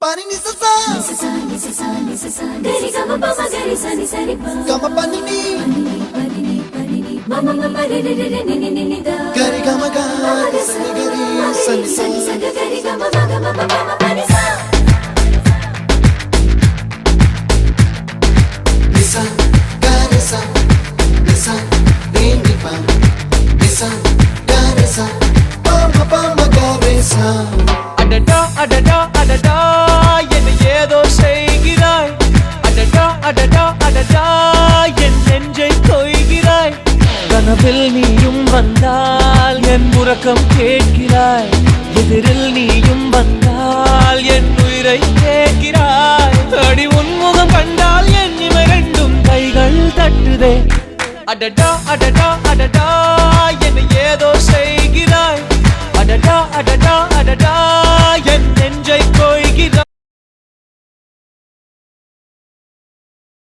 Pani ni sa sa gari gama pa ma gari sa ni sa ri pa gama pani ni mama mama re re re ni ni ni da gari gama ga sa ni gari sa ni sa gari gama ma gama mama pani sa nisa gari sa nisa re ni pa nisa gari sa pa ma gari sa அடடா அடடா அடடா என்ன ஏதோ செய்கிறாய் அடடா அடடா அடடா என் நெஞ்சை கொய்கிறாய் கனவில் நீயும் வந்தால் என் உறக்கம் கேட்கிறாய் எதிரில் நீயும் வந்தால் என் உயிரை கேட்கிறாய் அடி உன்முகம் கண்டால் என் இமை ரெண்டும் கைகள் தட்டுதே அடடா அடடா அடடா என்ன ஏதோ செய்கிறாய் அடடா அடடா அடடா என் நெஞ்சை கொய்கிறாய்